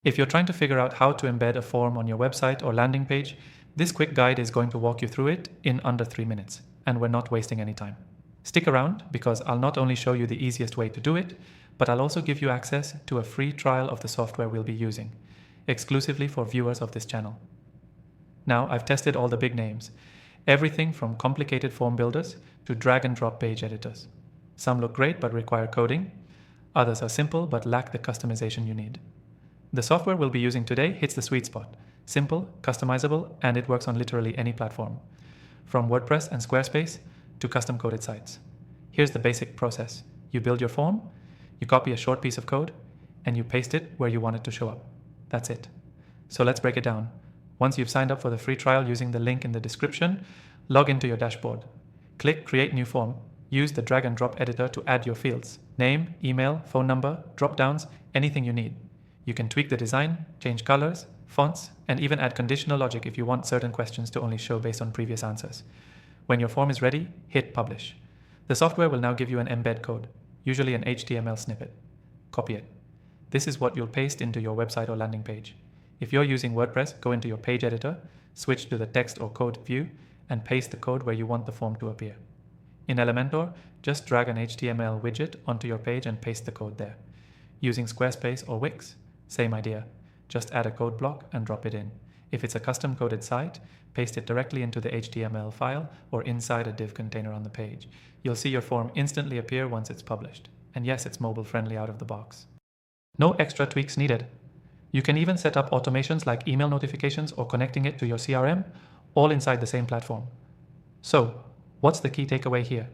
If you're trying to figure out how to embed a form on your website or landing page, this quick guide is going to walk you through it in under 3 minutes, and we're not wasting any time. Stick around because I'll not only show you the easiest way to do it, but I'll also give you access to a free trial of the software we'll be using, exclusively for viewers of this channel. Now, I've tested all the big names, everything from complicated form builders to drag and drop page editors. Some look great but require coding, others are simple but lack the customization you need. The software we'll be using today hits the sweet spot, simple, customizable, and it works on literally any platform, from WordPress and Squarespace to custom coded sites. Here's the basic process. You build your form, you copy a short piece of code, and you paste it where you want it to show up. That's it. So let's break it down. Once you've signed up for the free trial using the link in the description, log into your dashboard. Click Create New Form. Use the drag and drop editor to add your fields. Name, email, phone number, drop-downs, anything you need. You can tweak the design, change colors, fonts, and even add conditional logic if you want certain questions to only show based on previous answers. When your form is ready, hit Publish. The software will now give you an embed code, usually an HTML snippet. Copy it. This is what you'll paste into your website or landing page. If you're using WordPress, go into your page editor, switch to the text or code view, and paste the code where you want the form to appear. In Elementor, just drag an HTML widget onto your page and paste the code there. Using Squarespace or Wix, same idea. Just add a code block and drop it in. If it's a custom coded site, paste it directly into the HTML file or inside a div container on the page. You'll see your form instantly appear once it's published. And yes, it's mobile friendly out of the box. No extra tweaks needed. You can even set up automations like email notifications or connecting it to your CRM, all inside the same platform. So, what's the key takeaway here?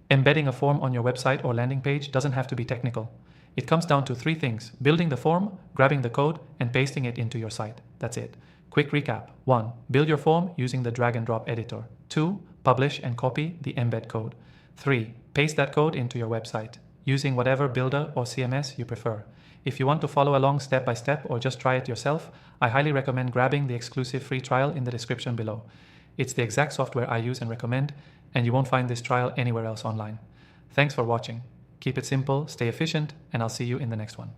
Embedding a form on your website or landing page doesn't have to be technical. It comes down to 3 things: building the form, grabbing the code, and pasting it into your site. That's it. Quick recap. 1. Build your form using the drag and drop editor. 2. Publish and copy the embed code. 3. Paste that code into your website, using whatever builder or CMS you prefer. If you want to follow along step by step or just try it yourself, I highly recommend grabbing the exclusive free trial in the description below. It's the exact software I use and recommend, and you won't find this trial anywhere else online. Thanks for watching. Keep it simple, stay efficient, and I'll see you in the next one.